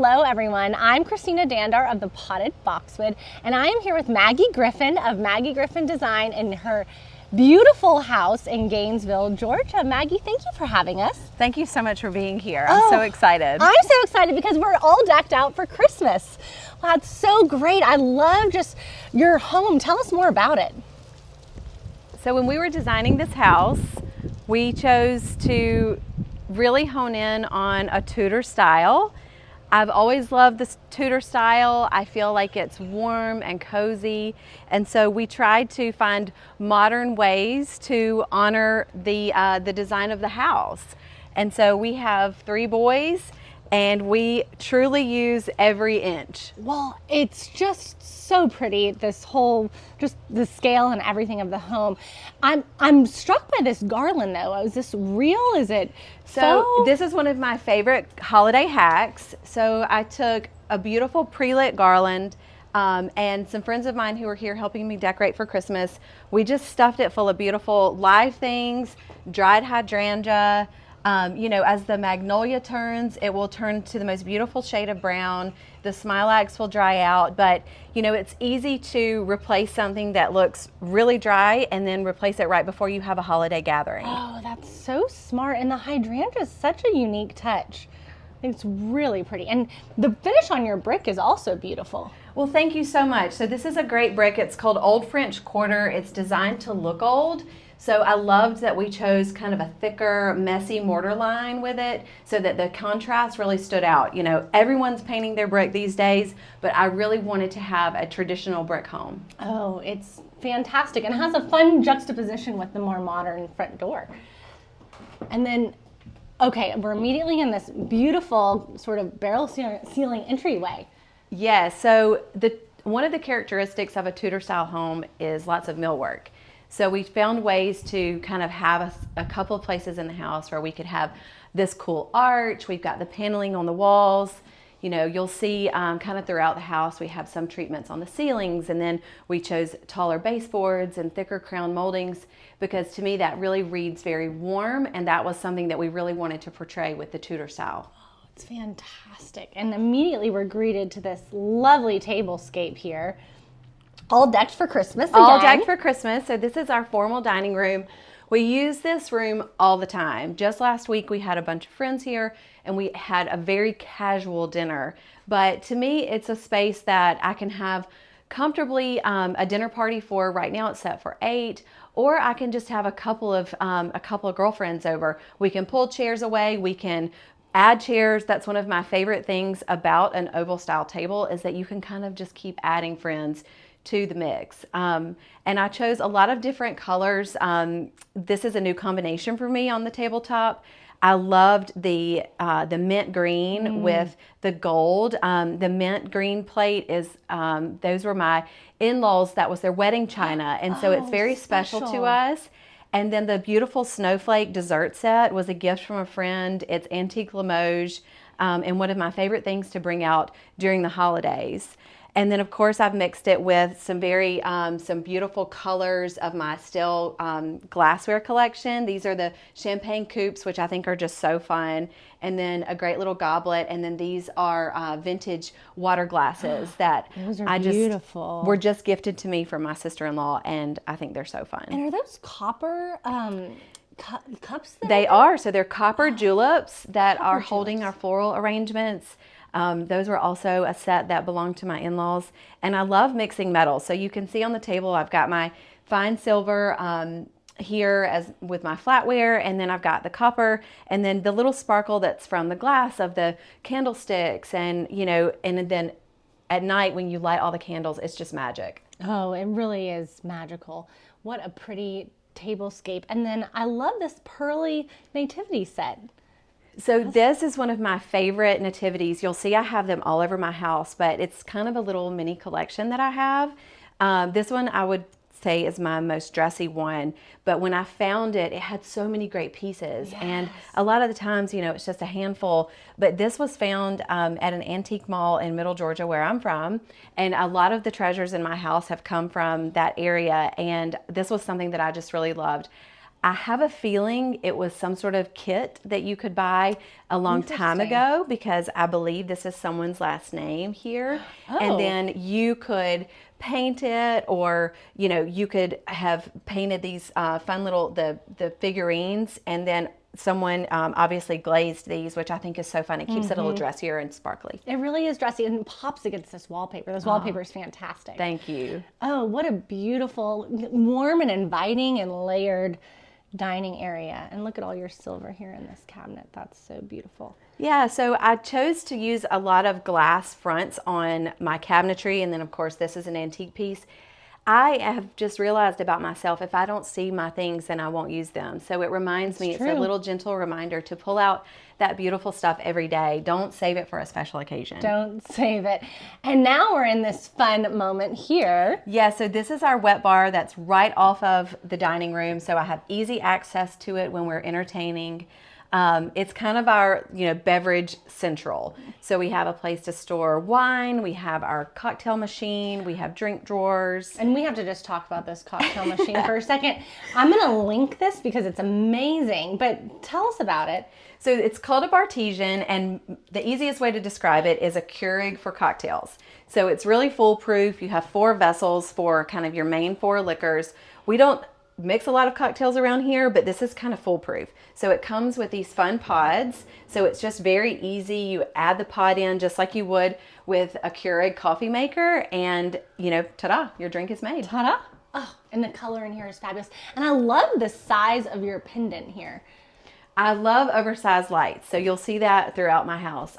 Hello everyone, I'm Christina Dandar of the Potted Boxwood, and I am here with Maggie Griffin of Maggie Griffin Design in her beautiful house in Gainesville, Georgia. Maggie, thank you for having us. Thank you so much for being here. I'm so excited. I'm so excited because we're all decked out for Christmas. Well, that's so great. I love just your home. Tell us more about it. So when we were designing this house, we chose to really hone in on a Tudor style. I've always loved this Tudor style. I feel like it's warm and cozy, and so we tried to find modern ways to honor the design of the house. And so we have 3 boys, and we truly use every inch. Well, it's just so pretty, this whole, just the scale and everything of the home. I'm struck by this garland though. Is this real? Is it So this is one of my favorite holiday hacks. So I took a beautiful pre-lit garland and some friends of mine who were here helping me decorate for Christmas. We just stuffed it full of beautiful live things, dried hydrangea. You know, as the magnolia turns, it will turn to the most beautiful shade of brown. The smilax will dry out, but you know, it's easy to replace something that looks really dry and then replace it right before you have a holiday gathering. Oh, that's so smart. And the hydrangea is such a unique touch. It's really pretty. And the finish on your brick is also beautiful. Well, thank you so much. So this is a great brick. It's called Old French Quarter. It's designed to look old. So I loved that we chose kind of a thicker, messy mortar line with it so that the contrast really stood out. You know, everyone's painting their brick these days, but I really wanted to have a traditional brick home. Oh, it's fantastic and has a fun juxtaposition with the more modern front door. And then, okay, we're immediately in this beautiful sort of barrel ceiling entryway. Yeah, so one of the characteristics of a Tudor style home is lots of millwork. So we found ways to kind of have a couple of places in the house where we could have this cool arch. We've got the paneling on the walls. You know, you'll see kind of throughout the house, we have some treatments on the ceilings, and then we chose taller baseboards and thicker crown moldings because to me that really reads very warm, and that was something that we really wanted to portray with the Tudor style. Oh, it's fantastic. And immediately we're greeted to this lovely tablescape here. All decked for Christmas again. All decked for Christmas. So this is our formal dining room. We use this room all the time. Just last week we had a bunch of friends here and we had a very casual dinner. But to me, it's a space that I can have comfortably a dinner party for. Right now it's set for 8, or I can just have a couple of girlfriends over. We can pull chairs away. We can add chairs. That's one of my favorite things about an oval style table is that you can kind of just keep adding friends to the mix. And I chose a lot of different colors. This is a new combination for me on the tabletop. I loved the mint green with the gold. The mint green plate is, those were my in-laws, that was their wedding china. And so it's very special to us. And then the beautiful snowflake dessert set was a gift from a friend. It's antique Limoges and one of my favorite things to bring out during the holidays. And then of course I've mixed it with some some beautiful colors of my still glassware collection. These are the champagne coupes, which I think are just so fun. And then a great little goblet. And then these are vintage water glasses that those are beautiful. Were just gifted to me from my sister-in-law, and I think they're so fun. And are those copper cups? They are. So they're copper juleps that are holding our floral arrangements. Those were also a set that belonged to my in-laws, and I love mixing metals. So you can see on the table I've got my fine silver here as with my flatware, and then I've got the copper, and then the little sparkle that's from the glass of the candlesticks, and you know, and then at night when you light all the candles, it's just magic. Oh, it really is magical. What a pretty tablescape. And then I love this pearly nativity set. So this is one of my favorite nativities. You'll see I have them all over my house, but it's kind of a little mini collection that I have. This one I would say is my most dressy one, but when I found it, it had so many great pieces. Yes. And a lot of the times, you know, it's just a handful, but this was found at an antique mall in Middle Georgia where I'm from, and a lot of the treasures in my house have come from that area, and this was something that I just really loved. I have a feeling it was some sort of kit that you could buy a long time ago, because I believe this is someone's last name here. Oh. And then you could paint it, or, you know, you could have painted these fun little, the figurines, and then someone obviously glazed these, which I think is so fun. It keeps it a little dressier and sparkly. It really is dressy and pops against this wallpaper. This wallpaper is fantastic. Thank you. Oh, what a beautiful, warm and inviting and layered dining area. And look at all your silver here in this cabinet. That's so beautiful. Yeah, so I chose to use a lot of glass fronts on my cabinetry, and then of course this is an antique piece. I have just realized about myself, if I don't see my things, then I won't use them. So it reminds me, it's a little gentle reminder to pull out that beautiful stuff every day. Don't save it for a special occasion. Don't save it. And now we're in this fun moment here. Yeah, so this is our wet bar that's right off of the dining room. So I have easy access to it when we're entertaining. It's kind of our, beverage central. So we have a place to store wine, we have our cocktail machine, we have drink drawers. And we have to just talk about this cocktail machine for a second. I'm going to link this because it's amazing, but tell us about it. So it's called a Bartesian, and the easiest way to describe it is a Keurig for cocktails. So it's really foolproof. You have 4 vessels for kind of your main 4 liquors. We don't mix a lot of cocktails around here, but this is kind of foolproof. So it comes with these fun pods. So it's just very easy. You add the pod in just like you would with a Keurig coffee maker, and ta-da, your drink is made. Ta-da. Oh, and the color in here is fabulous. And I love the size of your pendant here. I love oversized lights, so you'll see that throughout my house.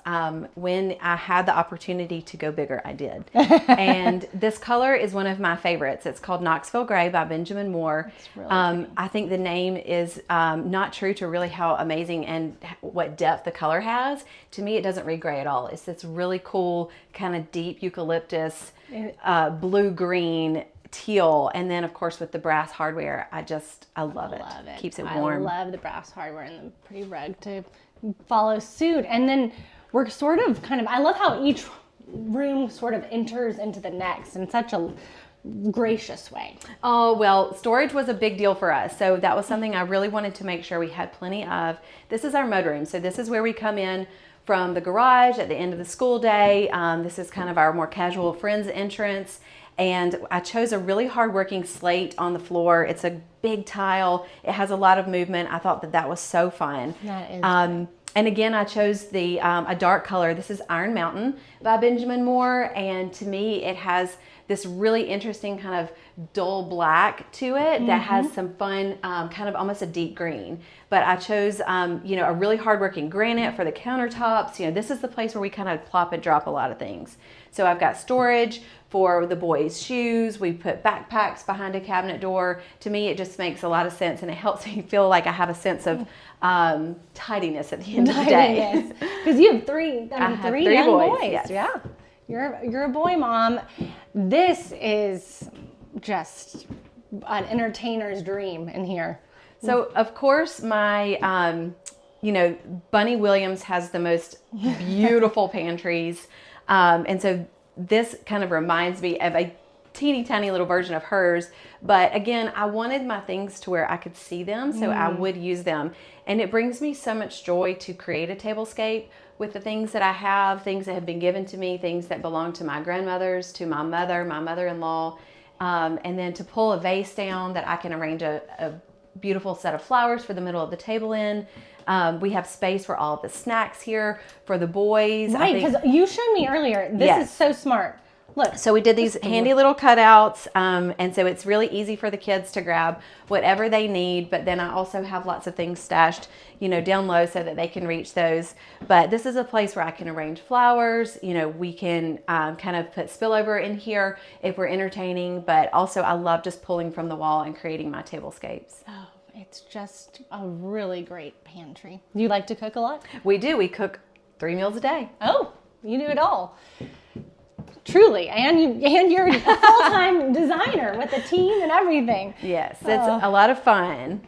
When I had the opportunity to go bigger, I did. And this color is one of my favorites. It's called Knoxville Gray by Benjamin Moore. Really I think the name is not true to really how amazing and what depth the color has. To me, it doesn't read gray at all. It's this really cool kind of deep eucalyptus, blue-green, teal, and then of course with the brass hardware, I love it. Keeps it warm. I love the brass hardware and the pretty rug to follow suit. And then we're sort of I love how each room sort of enters into the next in such a gracious way. Oh, well, storage was a big deal for us. So that was something I really wanted to make sure we had plenty of. This is our mudroom. So this is where we come in from the garage at the end of the school day. This is kind of our more casual friends entrance. And I chose a really hard-working slate on the floor. It's a big tile. It has a lot of movement. I thought that was so fun. That is and again, I chose a dark color. This is Iron Mountain by Benjamin Moore. And to me, it has this really interesting kind of dull black to it that has some fun, kind of almost a deep green. But I chose, a really hardworking granite for the countertops. This is the place where we kind of plop and drop a lot of things. So I've got storage for the boys' shoes. We put backpacks behind a cabinet door. To me, it just makes a lot of sense, and it helps me feel like I have a sense of tidiness at the end of the day. Because you have three young boys. Yes. Yeah, you're a boy mom. This is just an entertainer's dream in here. So of course my Bunny Williams has the most beautiful pantries. And so this kind of reminds me of a teeny tiny little version of hers. But again, I wanted my things to where I could see them, so I would use them. And it brings me so much joy to create a tablescape with the things that I have, things that have been given to me, things that belong to my grandmothers, to my mother, my mother-in-law, and then to pull a vase down that I can arrange a beautiful set of flowers for the middle of the table in. We have space for all of the snacks here for the boys. Right, because you showed me earlier. This is so smart. Look. So we did these handy little cutouts, and so it's really easy for the kids to grab whatever they need. But then I also have lots of things stashed, down low so that they can reach those. But this is a place where I can arrange flowers. We can kind of put spillover in here if we're entertaining. But also I love just pulling from the wall and creating my tablescapes. Oh, it's just a really great pantry. Do you like to cook a lot? We do. We cook 3 meals a day. Oh, you do it all. Truly, and you're a full-time designer with a team and everything. Yes, it's a lot of fun.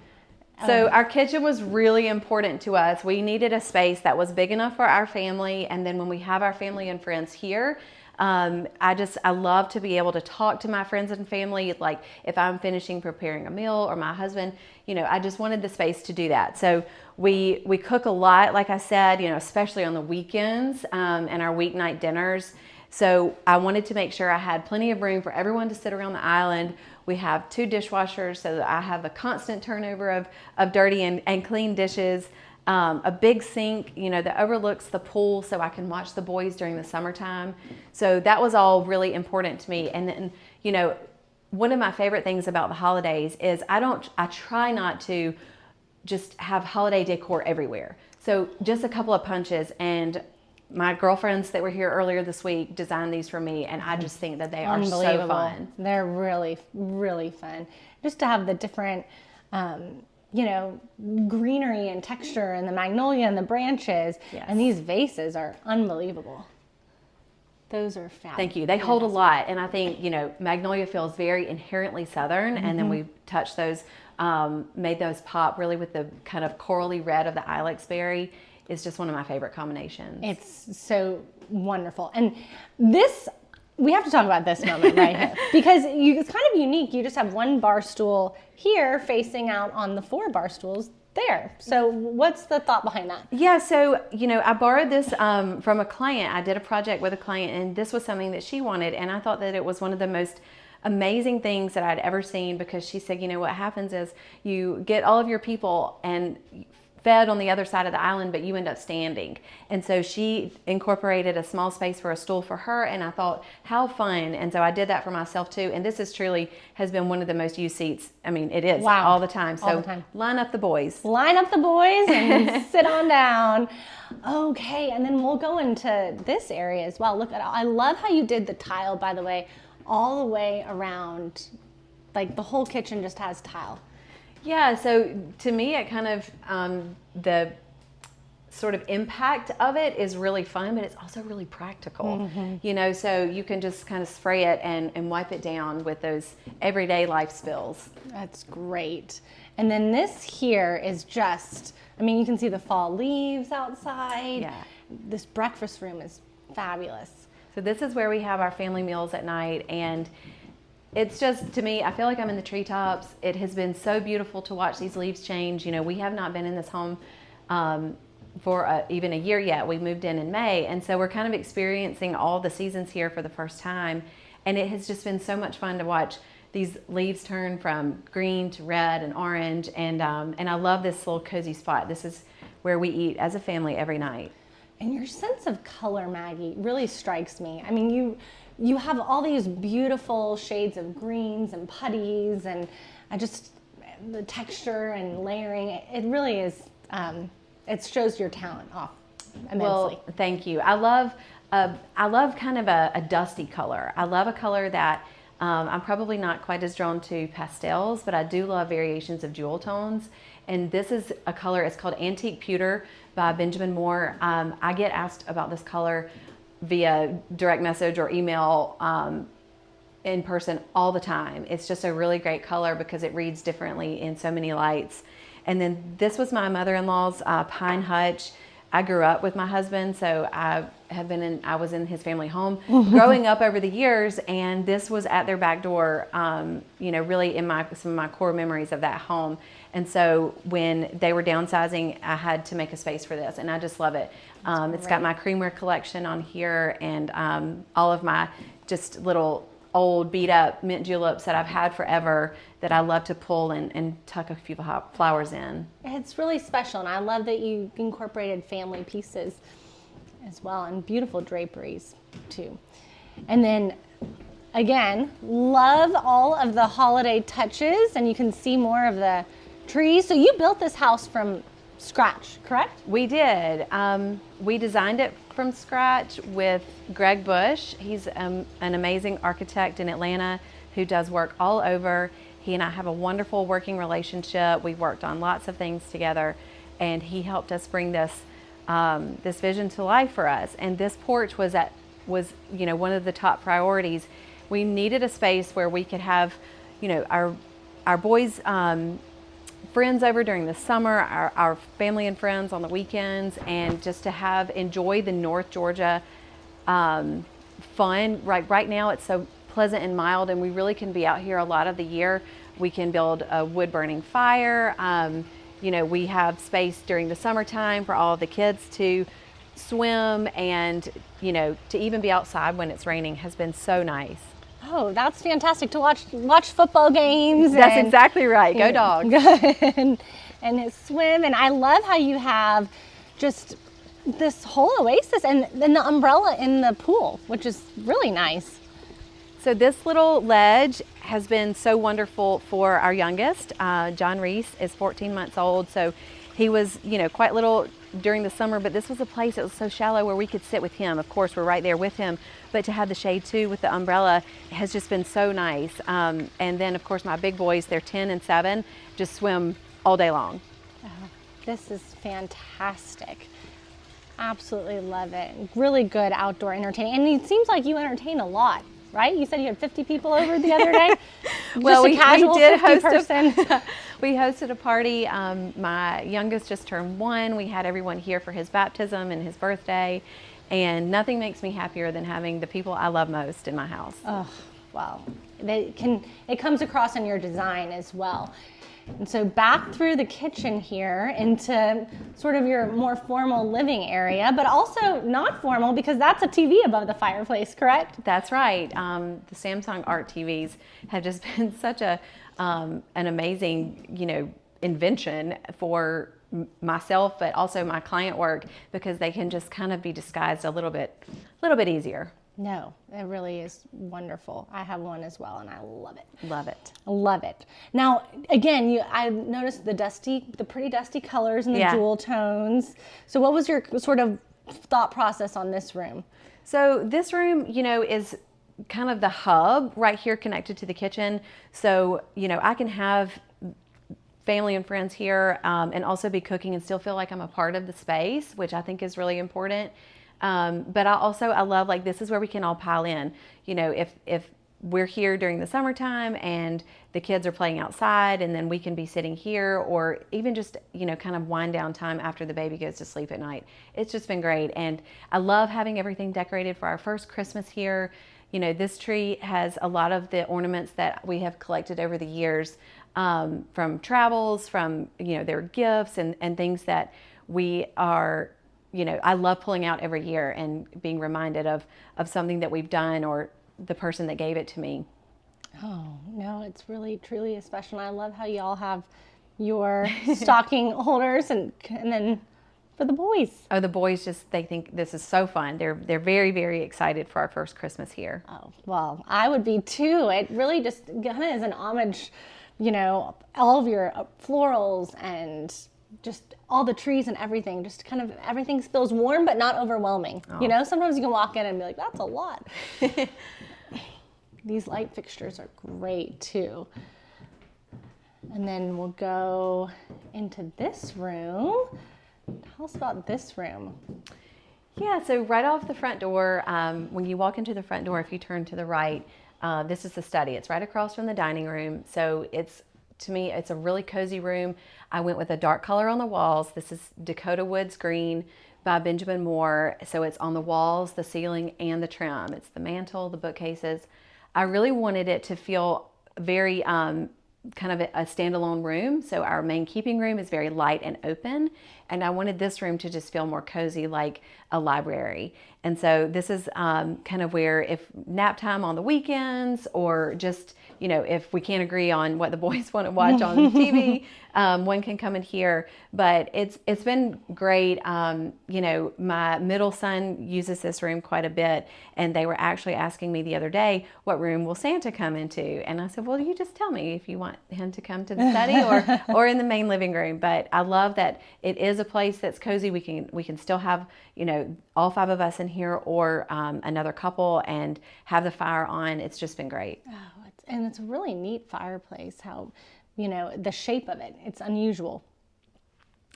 So our kitchen was really important to us. We needed a space that was big enough for our family. And then when we have our family and friends here, I love to be able to talk to my friends and family. Like if I'm finishing preparing a meal, or my husband, I just wanted the space to do that. So we cook a lot, like I said, especially on the weekends, and our weeknight dinners. So I wanted to make sure I had plenty of room for everyone to sit around the island. We have 2 dishwashers so that I have a constant turnover of dirty and clean dishes. A big sink, that overlooks the pool so I can watch the boys during the summertime. So that was all really important to me. And then, one of my favorite things about the holidays is I try not to just have holiday decor everywhere. So just a couple of punches, and my girlfriends that were here earlier this week designed these for me, and I just think that they are so fun. They're really, really fun. Just to have the different, greenery and texture, and the magnolia and the branches. Yes. And these vases are unbelievable. Those are fabulous. Thank you. They hold a lot, and I think magnolia feels very inherently Southern, and then we touched those, made those pop really with the kind of corally red of the ilex berry. It's just one of my favorite combinations. It's so wonderful. And we have to talk about this moment right here, because it's kind of unique. You just have 1 bar stool here facing out on the 4 bar stools there. So what's the thought behind that? Yeah, so, I borrowed this from a client. I did a project with a client, and this was something that she wanted, and I thought that it was one of the most amazing things that I'd ever seen, because she said, what happens is you get all of your people and fed on the other side of the island, but you end up standing. And so she incorporated a small space for a stool for her, and I thought, how fun. And so I did that for myself too. And this has been one of the most used seats. I mean, it is all the time. So all the time. Line up the boys. Line up the boys and sit on down. Okay, and then we'll go into this area as well. Look, I love how you did the tile, by the way, all the way around. Like the whole kitchen just has tile. Yeah, so to me, it kind of, the sort of impact of it is really fun, but it's also really practical, so you can just kind of spray it and wipe it down with those everyday life spills. That's great. And then this here is just, you can see the fall leaves outside. Yeah. This breakfast room is fabulous. So this is where we have our family meals at night, and it's just, to me, I feel like I'm in the treetops. It has been so beautiful to watch these leaves change. We have not been in this home for even a year yet. We moved in May, and so we're kind of experiencing all the seasons here for the first time. And it has just been so much fun to watch these leaves turn from green to red and orange. And I love this little cozy spot. This is where we eat as a family every night. And your sense of color, Maggie, really strikes me. You have all these beautiful shades of greens and putties, and the texture and layering. It really is, it shows your talent off immensely. Well, thank you. I love kind of a dusty color. I love a color that I'm probably not quite as drawn to pastels, but I do love variations of jewel tones. And this is a color, it's called Antique Pewter by Benjamin Moore. I get asked about this color via direct message or email in person all the time. It's just a really great color because it reads differently in so many lights. And then this was my mother-in-law's Pine Hutch. I grew up with my husband, so I was in his family home growing up over the years, and this was at their back door, really in some of my core memories of that home. And so when they were downsizing, I had to make a space for this, and I just love it. It's got my creamware collection on here, and all of my just little old beat up mint juleps that I've had forever that I love to pull and tuck a few flowers in. It's really special, and I love that you incorporated family pieces as well, and beautiful draperies too. And then again, love all of the holiday touches, and you can see more of the trees. So you built this house from scratch, correct? We did. We designed it from scratch with Greg Bush. He's an amazing architect in Atlanta who does work all over. He and I have a wonderful working relationship. We've worked on lots of things together, and he helped us bring this vision to life for us. And this porch was one of the top priorities. We needed a space where we could have, our boys' friends over during the summer, our family and friends on the weekends, and just to enjoy the North Georgia fun. Right now it's so pleasant and mild, and we really can be out here a lot of the year. We can build a wood burning fire. We have space during the summertime for all of the kids to swim, and to even be outside when it's raining has been so nice. Oh, that's fantastic to watch football games. That's exactly right. Go Dogs. and swim. And I love how you have just this whole oasis and then the umbrella in the pool, which is really nice. So this little ledge has been so wonderful for our youngest. John Reese is 14 months old, so he was, quite little during the summer, but this was a place that was so shallow where we could sit with him. Of course, we're right there with him, but to have the shade too with the umbrella has just been so nice. And then, of course, my big boys, they're 10 and 7, just swim all day long. Oh, this is fantastic. Absolutely love it. Really good outdoor entertaining. And it seems like you entertain a lot, right? You said you had 50 people over the other day? Well, we did host person. We hosted a party. My youngest just turned 1. We had everyone here for his baptism and his birthday. And nothing makes me happier than having the people I love most in my house. Oh, wow. It comes across in your design as well. And so back through the kitchen here into sort of your more formal living area, but also not formal because that's a TV above the fireplace, correct? That's right. The Samsung Art TVs have just been such an amazing, invention for myself, but also my client work, because they can just kind of be disguised a little bit easier. No, it really is wonderful. I have one as well, and I love it. Love it. Love it. Now, again, I noticed the pretty dusty colors and the jewel tones. So what was your sort of thought process on this room? So this room, is kind of the hub right here connected to the kitchen. So, I can have family and friends here and also be cooking and still feel like I'm a part of the space, which I think is really important. But I love, this is where we can all pile in. If we're here during the summertime and the kids are playing outside, and then we can be sitting here, or even just, kind of wind down time after the baby goes to sleep at night. It's just been great. And I love having everything decorated for our first Christmas here. This tree has a lot of the ornaments that we have collected over the years, from travels, from, their gifts and things that we are, I love pulling out every year and being reminded of something that we've done or the person that gave it to me. Oh, no, it's really, truly special. And I love how you all have your stocking holders and then for the boys. Oh, the boys they think this is so fun. They're very, very excited for our first Christmas here. Oh, well, I would be too. It really just kind of is an homage, all of your florals and just all the trees and everything, just kind of everything feels warm but not overwhelming. Oh. Sometimes you can walk in and be like, that's a lot. These light fixtures are great too. And then we'll go into this room. Tell us about this room. Yeah, so right off the front door, when you walk into the front door, if you turn to the right, this is the study. It's right across from the dining room. So to me, it's a really cozy room. I went with a dark color on the walls. This is Dakota Woods Green by Benjamin Moore. So it's on the walls, the ceiling, and the trim. It's the mantle, the bookcases. I really wanted it to feel very kind of a standalone room. So our main keeping room is very light and open. And I wanted this room to just feel more cozy, like a library. And so this is kind of where, if nap time on the weekends, or just, if we can't agree on what the boys want to watch on TV, one can come in here. But it's been great. My middle son uses this room quite a bit, and they were actually asking me the other day, what room will Santa come into? And I said, well, you just tell me if you want him to come to the study or in the main living room. But I love that it is a place that's cozy. We can still have, all 5 of us in here, or another couple, and have the fire on. It's just been great. Oh, it's a really neat fireplace. How, the shape of it, it's unusual.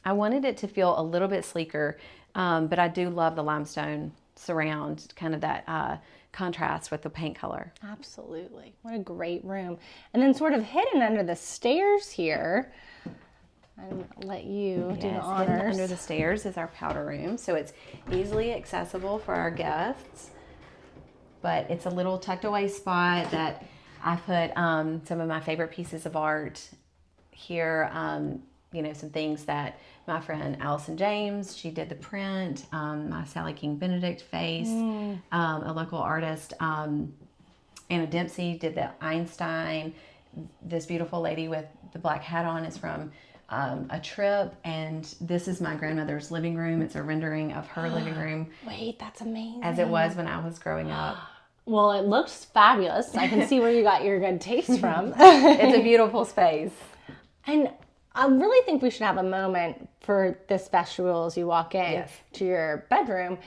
I wanted it to feel a little bit sleeker, but I do love the limestone surround, kind of that contrast with the paint color. Absolutely. What a great room. And then sort of hidden under the stairs here, and let you do the Yes, honors. hidden under the stairs is our powder room, so it's easily accessible for our guests. But it's a little tucked away spot that I put some of my favorite pieces of art here. You know, some things that my friend Allison James, she did the print, my Sally King Benedict face, a local artist, Anna Dempsey did the Einstein. This beautiful lady with the black hat on is from a trip, and this is my grandmother's living room. It's a rendering of her living room. Wait, that's amazing. As it was when I was growing up. Well, it looks fabulous. I can see where you got your good taste from. It's a beautiful space. And I really think we should have a moment for this vestibule as you walk in to your bedroom,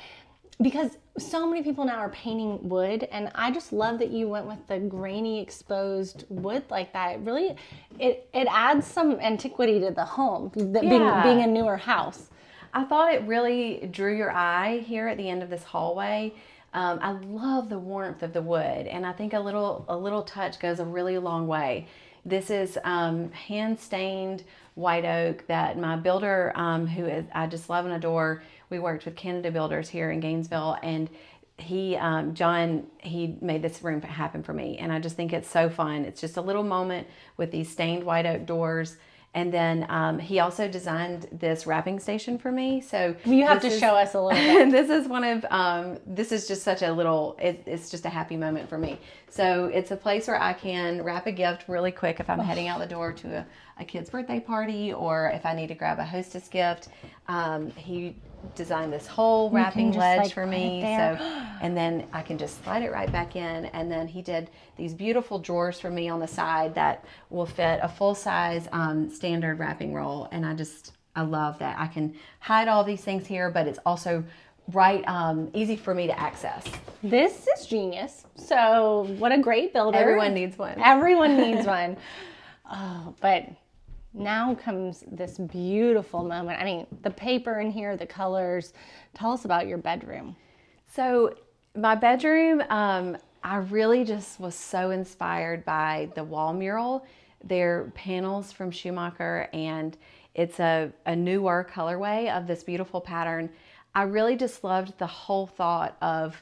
because so many people now are painting wood, and I just love that you went with the grainy exposed wood like that. It really, it adds some antiquity to the home, being a newer house. I thought it really drew your eye here at the end of this hallway. I love the warmth of the wood, and I think a little touch goes a really long way. This is hand stained white oak that my builder, I just love and adore. We worked with Canada Builders here in Gainesville, and John made this room happen for me, and I just think it's so fun. It's just a little moment with these stained white oak doors. And then he also designed this wrapping station for me. So you have to show us a little bit. This is just such a little, it's just a happy moment for me. So it's a place where I can wrap a gift really quick if I'm heading out the door to a kid's birthday party, or if I need to grab a hostess gift. He designed this whole wrapping ledge for me. And then I can just slide it right back in. And then he did these beautiful drawers for me on the side that will fit a full-size standard wrapping roll. And I love that. I can hide all these things here, but it's also easy for me to access. This is genius. So what a great builder. Everyone needs one. Everyone needs one. Oh, but now comes this beautiful moment. I mean, the paper in here, the colors. Tell us about your bedroom. So my bedroom, I really just was so inspired by the wall mural. They're panels from Schumacher, and it's a newer colorway of this beautiful pattern. I really just loved the whole thought of,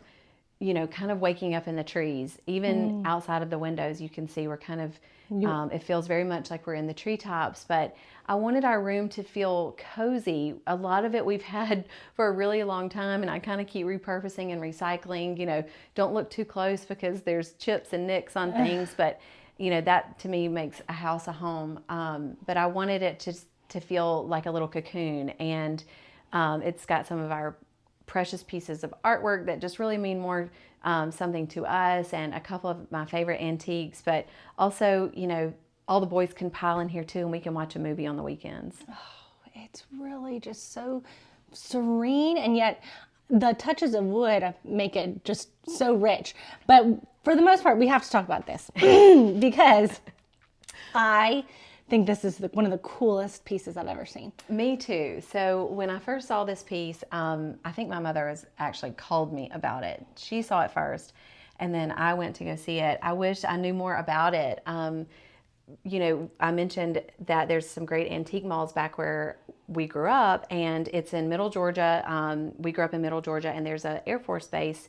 kind of waking up in the trees. Even outside of the windows, you can see we're kind of, it feels very much like we're in the treetops, but I wanted our room to feel cozy. A lot of it we've had for a really long time, and I kind of keep repurposing and recycling. Don't look too close because there's chips and nicks on things, but that to me makes a house a home. But I wanted it to feel like a little cocoon, and it's got some of our precious pieces of artwork that just really mean more something to us, and a couple of my favorite antiques, but also, all the boys can pile in here too, and we can watch a movie on the weekends. Oh, it's really just so serene, and yet the touches of wood make it just so rich. But for the most part, we have to talk about this because I think this is one of the coolest pieces I've ever seen. Me too. So when I first saw this piece, I think my mother has actually called me about it. She saw it first, and then I went to go see it. I wish I knew more about it. I mentioned that there's some great antique malls back where we grew up, and it's in Middle Georgia. We grew up in Middle Georgia, and there's an Air Force base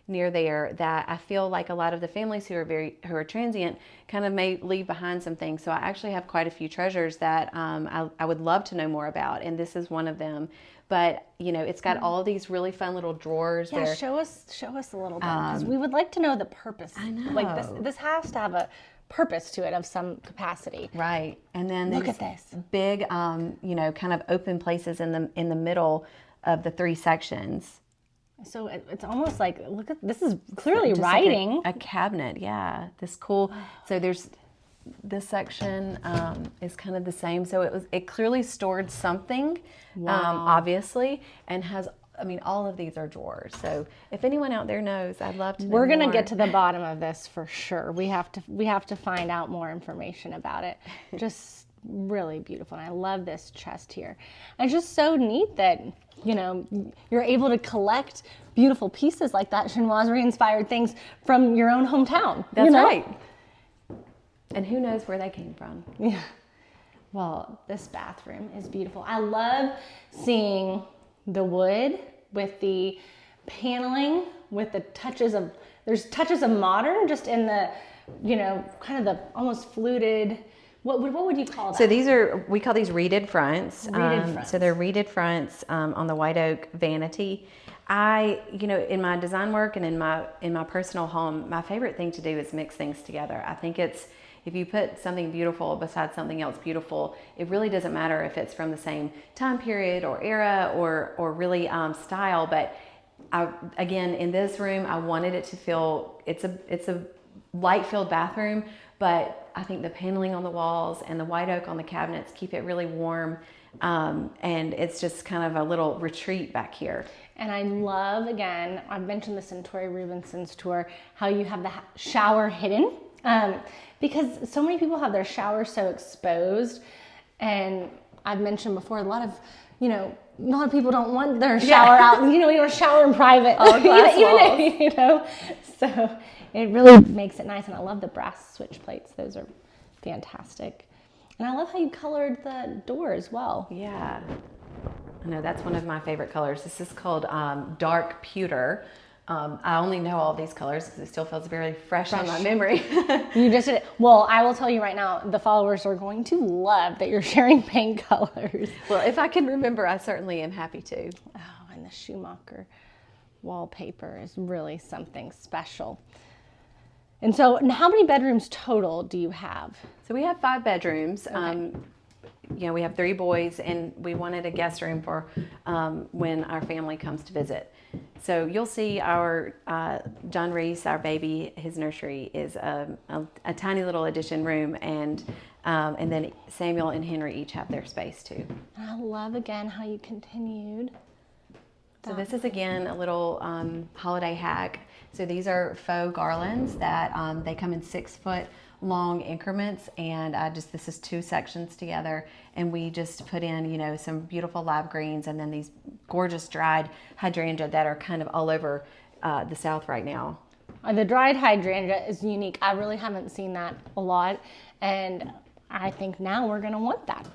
near there that I feel like a lot of the families who are transient kind of may leave behind some things. So I actually have quite a few treasures that I would love to know more about, and this is one of them. But it's got all these really fun little drawers. Yeah, show us a little bit, because we would like to know the purpose. I know. Like this has to have a purpose to it of some capacity. Right. And then look at this big, kind of open places in the middle of the three sections. So it's almost like, look at, this is clearly just writing. Like a cabinet, yeah. This cool, so there's, this section is kind of the same. So it clearly stored something, obviously, and has, all of these are drawers. So if anyone out there knows, I'd love to know We're going to more. get to the bottom of this for sure. We have to find out more information about it. Just really beautiful. And I love this chest here. And it's just so neat that, you're able to collect beautiful pieces like that, chinoiserie-inspired things from your own hometown. That's right. And who knows where they came from. Yeah. Well, this bathroom is beautiful. I love seeing the wood with the paneling, with the there's touches of modern just in the, kind of the almost fluted, what would you call that? So we call these reeded fronts. Fronts. So they're reeded fronts on the white oak vanity. In my design work and in my personal home, my favorite thing to do is mix things together. I think if you put something beautiful beside something else beautiful, it really doesn't matter if it's from the same time period or era or really style. But again, in this room, I wanted it to feel, it's a light-filled bathroom, but I think the paneling on the walls and the white oak on the cabinets keep it really warm. And it's just kind of a little retreat back here. And I love, again, I've mentioned this in Tori Rubinson's tour, how you have the shower hidden. Because so many people have their shower so exposed. And I've mentioned before, a lot of people don't want their shower out. You want to shower in private. All glass walls. So it really makes it nice. And I love the brass switch plates. Those are fantastic. And I love how you colored the door as well. Yeah. I know that's one of my favorite colors. This is called dark pewter. I only know all these colors because it still feels very fresh on my memory. You just did it. Well, I will tell you right now, the followers are going to love that you're sharing paint colors. Well, if I can remember, I certainly am happy to. Oh, and the Schumacher wallpaper is really something special. And so how many bedrooms total do you have? So we have 5 bedrooms. Okay. We have 3 boys, and we wanted a guest room for when our family comes to visit. So you'll see our John Reese, our baby, his nursery is a tiny little addition room, and then Samuel and Henry each have their space too. I love again how you continued. So this is again a little holiday hack. So these are faux garlands that they come in 6-foot long increments, and this is 2 sections together, and we just put in some beautiful lime greens and then these gorgeous dried hydrangea that are kind of all over the South right now. The dried hydrangea is unique. I really haven't seen that a lot, and I think now we're going to want that.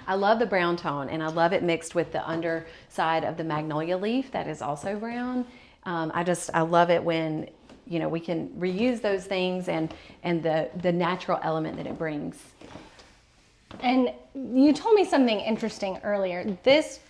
I love the brown tone, and I love it mixed with the underside of the magnolia leaf that is also brown. I love it when we can reuse those things and the natural element that it brings. And you told me something interesting earlier. This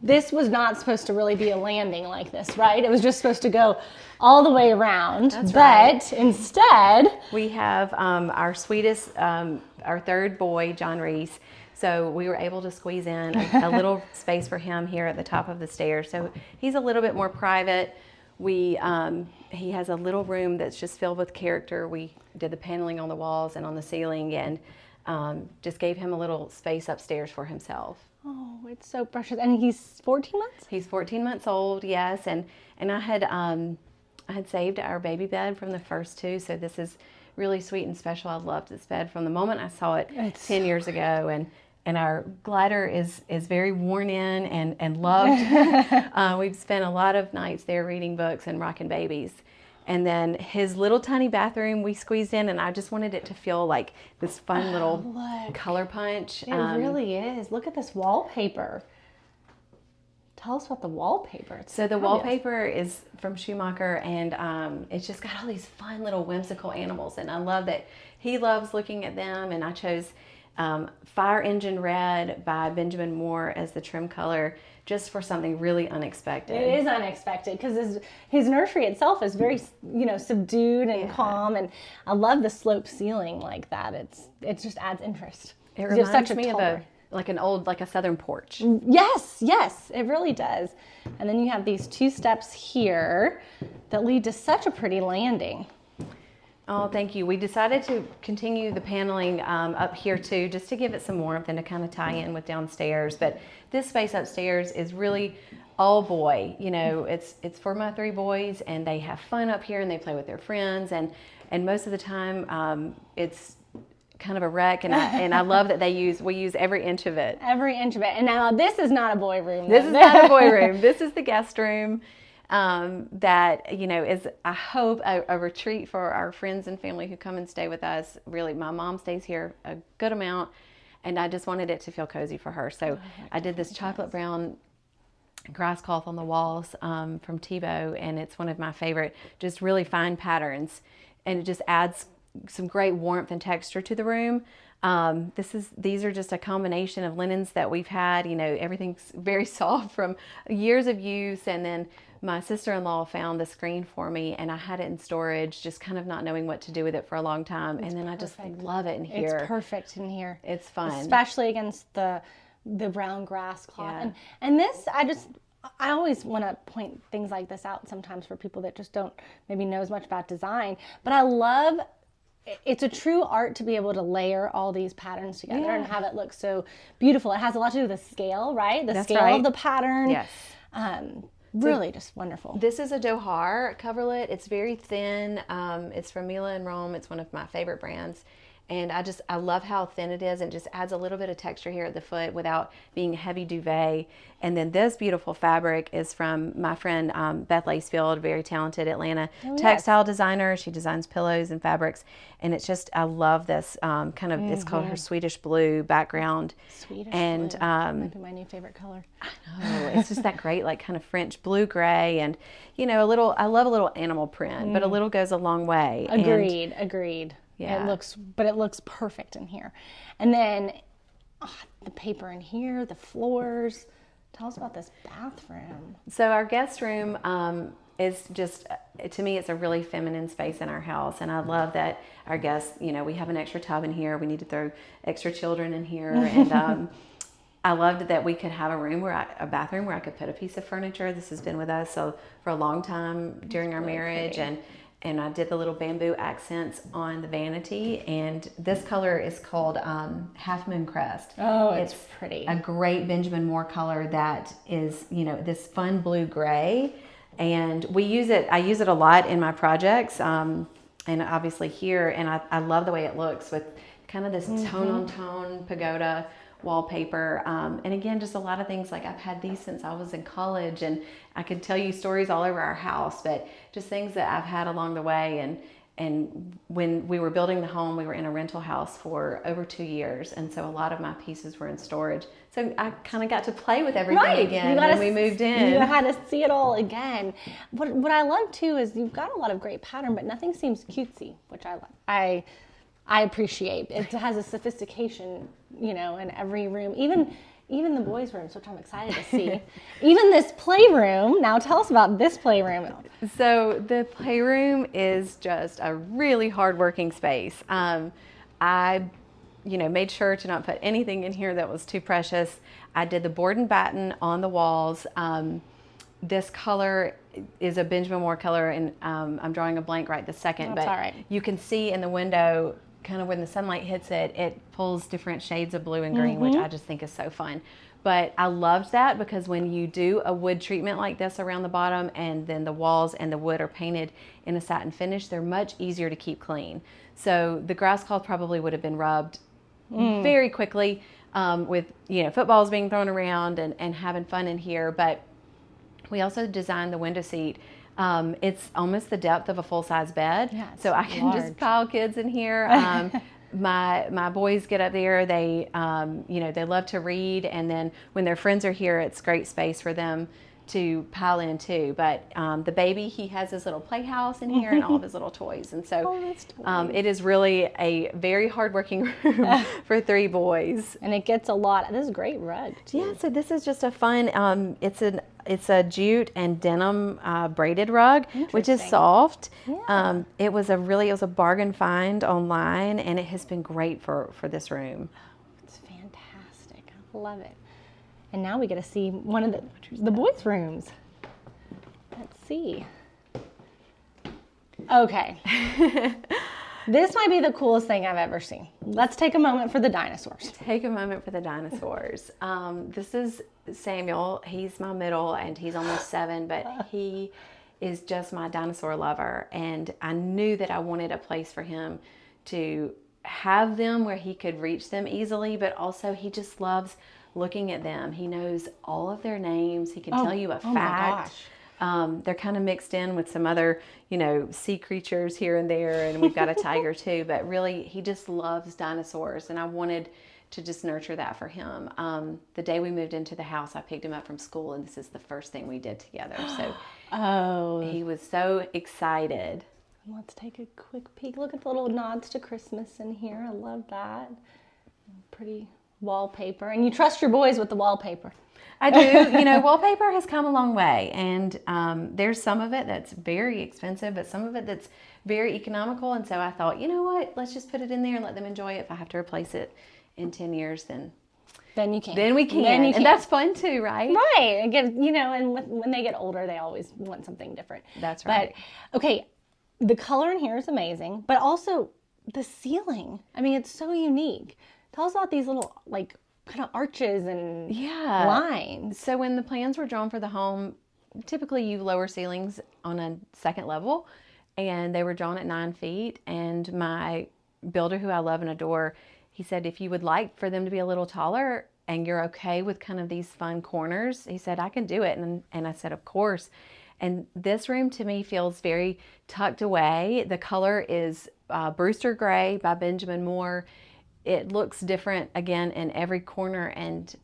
was not supposed to really be a landing like this, right? It was just supposed to go all the way around. That's right. But instead, we have our sweetest, our 3rd boy, John Reese. So we were able to squeeze in a little space for him here at the top of the stairs. So he's a little bit more private. He has a little room that's just filled with character. We did the paneling on the walls and on the ceiling, and just gave him a little space upstairs for himself. Oh, it's so precious. And he's 14 months? He's 14 months old, yes. And I had saved our baby bed from the first 2, so this is really sweet and special. I loved this bed from the moment I saw it 10 years ago, and our glider is very worn in and loved. We've spent a lot of nights there reading books and rocking babies. And then his little tiny bathroom we squeezed in, and I just wanted it to feel like this fun little color punch. It really is. Look at this wallpaper. Tell us about the wallpaper. So the wallpaper is from Schumacher, and it's just got all these fun little whimsical animals, and I love that he loves looking at them. And I chose Fire Engine Red by Benjamin Moore as the trim color, just for something really unexpected. It is unexpected because his nursery itself is very, subdued and calm, and I love the sloped ceiling like that. It just adds interest. It reminds me of a southern porch. Yes, it really does. And then you have these 2 steps here that lead to such a pretty landing. Oh, thank you. We decided to continue the paneling up here too, just to give it some warmth and to kind of tie in with downstairs. But this space upstairs is really all boy. It's for my 3 boys, and they have fun up here and they play with their friends. And most of the time, it's kind of a wreck. And I love that we use every inch of it. Every inch of it. And now this is not a boy room. This is not a boy room. This is the guest room. That is, I hope, a retreat for our friends and family who come and stay with us. Really, my mom stays here a good amount, and I just wanted it to feel cozy for her. So I did this chocolate brown grass cloth on the walls from Tebow, and it's one of my favorite, just really fine patterns, and it just adds some great warmth and texture to the room. These are just a combination of linens that we've had, everything's very soft from years of use. And then my sister-in-law found the screen for me, and I had it in storage, just kind of not knowing what to do with it for a long time. And then I just love it in here. It's perfect in here. It's fun. Especially against the brown grass cloth. Yeah. And this, I always want to point things like this out sometimes for people that just don't maybe know as much about design. But I love, it's a true art to be able to layer all these patterns together and have it look so beautiful. It has a lot to do with the scale, right? The scale of the pattern. Yes. Really just wonderful. This is a Dohar coverlet. It's very thin. It's from Mila and Rome. It's one of my favorite brands. And I love how thin it is, and just adds a little bit of texture here at the foot without being heavy duvet. And then this beautiful fabric is from my friend Beth Lacefield, very talented Atlanta textile designer. She designs pillows and fabrics, and it's just, I love this kind of, it's called her Swedish blue background. Swedish and, blue. Might be my new favorite color. I know, it's just that great, like kind of French blue gray, and I love a little animal print, but a little goes a long way. Agreed. Yeah. It looks perfect in here. And then the paper in here, the floors. Tell us about this bathroom. So our guest room is just, to me, it's a really feminine space in our house. And I love that our guests, we have an extra tub in here. We need to throw extra children in here. And I loved that we could have a bathroom where I could put a piece of furniture. This has been with us for a long time during our marriage. And I did the little bamboo accents on the vanity, and this color is called Half Moon Crest. Oh, it's pretty. A great Benjamin Moore color that is, this fun blue gray, and I use it a lot in my projects, and obviously here, and I love the way it looks with kind of this tone-on-tone pagoda wallpaper, and again, just a lot of things. Like, I've had these since I was in college, and I could tell you stories all over our house, but just things that I've had along the way. And when we were building the home, we were in a rental house for over 2 years, and so a lot of my pieces were in storage. So I kind of got to play with everything again when we moved in. You had to see it all again. What I love too is you've got a lot of great pattern, but nothing seems cutesy, which I love. I appreciate. It has a sophistication, in every room, even the boys' rooms, which I'm excited to see. Even this playroom. Now tell us about this playroom. So the playroom is just a really hard-working space. I made sure to not put anything in here that was too precious. I did the board and batten on the walls. This color is a Benjamin Moore color, and I'm drawing a blank right this second. That's but all right. You can see in the window, kind of when the sunlight hits it, it pulls different shades of blue and green, which I just think is so fun. But I loved that because when you do a wood treatment like this around the bottom, and then the walls and the wood are painted in a satin finish, they're much easier to keep clean. So the grass cloth probably would have been rubbed very quickly with footballs being thrown around and having fun in here. But we also designed the window seat. It's almost the depth of a full-size bed, so I can just pile kids in here. My boys get up there. They they love to read, and then when their friends are here, it's great space for them to pile in too. But the baby, he has his little playhouse in here and all of his little toys, and so it is really a very hardworking room for 3 boys. And it gets a lot. This is a great rug too. Yeah, so this is just a fun. It's a jute and denim braided rug, which is soft. Yeah. It was a bargain find online, and it has been great for this room. It's fantastic. I love it. And now we get to see one of the boys' rooms. Let's see. Okay. This might be the coolest thing I've ever seen. Let's take a moment for the dinosaurs. Take a moment for the dinosaurs. This is Samuel. He's my middle, and he's almost 7, but he is just my dinosaur lover. And I knew that I wanted a place for him to have them where he could reach them easily, but also he just loves looking at them. He knows all of their names. He can tell you a fact. They're kind of mixed in with some other, sea creatures here and there, and we've got a tiger too, but really he just loves dinosaurs, and I wanted to just nurture that for him. The day we moved into the house, I picked him up from school, and this is the first thing we did together. So he was so excited. Let's take a quick peek. Look at the little nods to Christmas in here. I love that. Pretty wallpaper. And you trust your boys with the wallpaper. I do. You know, wallpaper has come a long way, and there's some of it that's very expensive, but some of it that's very economical. And so I thought, you know what, let's just put it in there and let them enjoy it. If I have to replace it in 10 years, then you can. Then we can. And that's fun too, right? Right. Again, you know, and when they get older, they always want something different. That's right. But okay, the color in here is amazing, but also the ceiling. I mean, it's so unique. Tell us about these little like kind of arches and lines. So when the plans were drawn for the home, typically you lower ceilings on a second level, and they were drawn at 9 feet. And my builder, who I love and adore, he said, if you would like for them to be a little taller and you're okay with kind of these fun corners, he said, I can do it. And I said, of course. And this room to me feels very tucked away. The color is Brewster Gray by Benjamin Moore. It looks different again in every corner and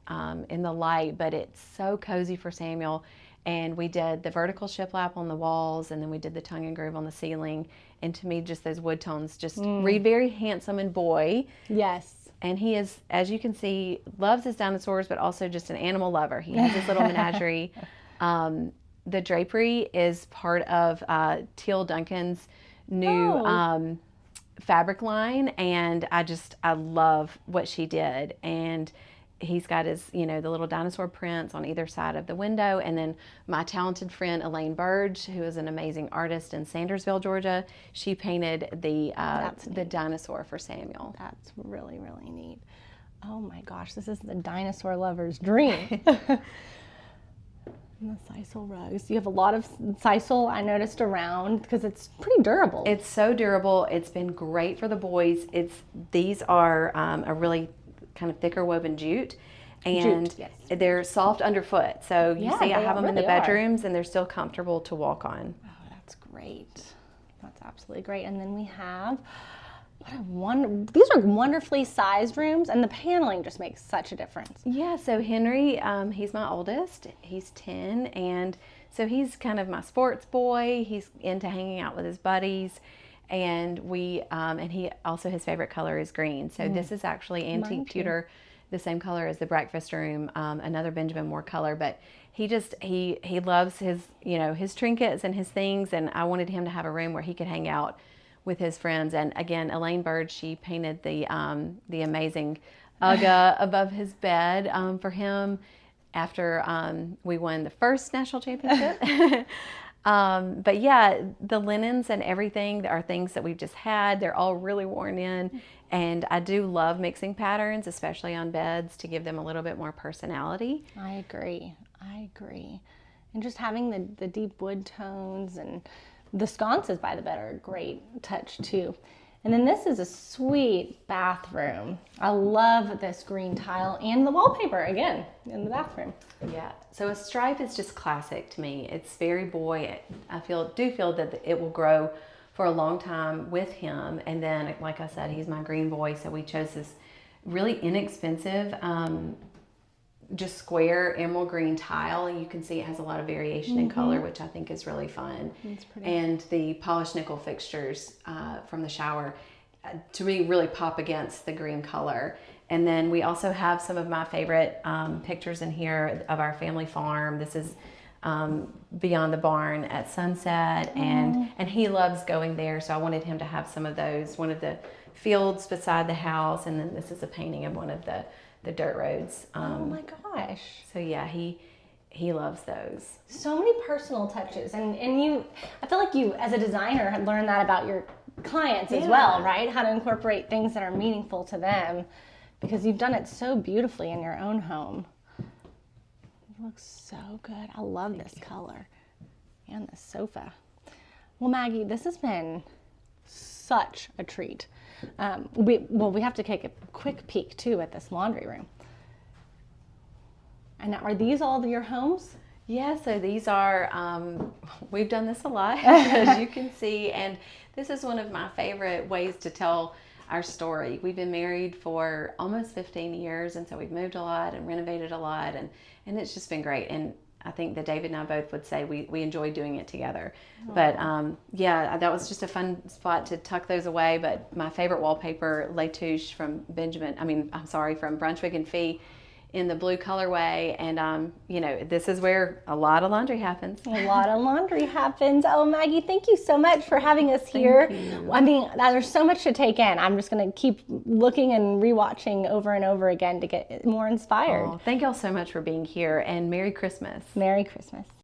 in the light, but it's so cozy for Samuel. And we did the vertical shiplap on the walls, and then we did the tongue and groove on the ceiling. And to me, just those wood tones just read very handsome and boy. Yes. And he is, as you can see, loves his dinosaurs, but also just an animal lover. He has his little menagerie. The drapery is part of Teal Duncan's new fabric line, and I love what she did. And he's got his, you know, the little dinosaur prints on either side of the window. And then my talented friend Elaine Burge, who is an amazing artist in Sandersville, Georgia, she painted the dinosaur for Samuel. That's really, really neat. Oh my gosh, this is the dinosaur lover's dream. And the sisal rugs. You have a lot of sisal, I noticed, around because it's pretty durable. It's so durable. It's been great for the boys. These are a really kind of thicker woven jute, and yes. They're soft underfoot. So you see, I have them in the bedrooms, and they're still comfortable to walk on. Oh, that's great. That's absolutely great. And then we have these are wonderfully sized rooms, and the paneling just makes such a difference. Yeah, so Henry, he's my oldest. He's 10, and so he's kind of my sports boy. He's into hanging out with his buddies, and he also, his favorite color is green. So this is actually antique pewter, the same color as the breakfast room, another Benjamin Moore color, but he loves his, you know, his trinkets and his things, and I wanted him to have a room where he could hang out with his friends. And again, Elaine Bird, she painted the amazing Ugga above his bed for him after we won the first national championship. But yeah, the linens and everything are things that we've just had. They're all really worn in, and I do love mixing patterns, especially on beds, to give them a little bit more personality. I agree. And just having the deep wood tones, and the sconces by the bed are a great touch too. And then this is a sweet bathroom. I love this green tile and the wallpaper again in the bathroom. Yeah, so a stripe is just classic to me. It's very boy. I do feel that it will grow for a long time with him. And then, like I said, he's my green boy, so we chose this really inexpensive just square emerald green tile, and you can see it has a lot of variation in color, which I think is really fun. That's pretty. And the polished nickel fixtures from the shower to me really pop against the green color. And then we also have some of my favorite pictures in here of our family farm. This is beyond the barn at sunset, and he loves going there, so I wanted him to have some of those, one of the fields beside the house, and then this is a painting of one of the dirt roads. Oh my gosh. So yeah, he loves those. So many personal touches, and I feel like you as a designer had learned that about your clients as well, right? How to incorporate things that are meaningful to them, because you've done it so beautifully in your own home. It looks so good. I love this color and the sofa. Well, Maggie, this has been such a treat. We have to take a quick peek too at this laundry room. And are these all your homes? Yeah, so these are, we've done this a lot, as you can see, and this is one of my favorite ways to tell our story. We've been married for almost 15 years, and so we've moved a lot and renovated a lot, and it's just been great. And I think that David and I both would say we enjoy doing it together. Aww. But yeah, that was just a fun spot to tuck those away. But my favorite wallpaper, Les Touches from from Brunswick and Fee, in the blue colorway, and you know, this is where a lot of laundry happens. A lot of laundry happens. Oh, Maggie, thank you so much for having us here. Thank you. I mean, there's so much to take in. I'm just going to keep looking and rewatching over and over again to get more inspired. Oh, thank y'all so much for being here, and Merry Christmas. Merry Christmas.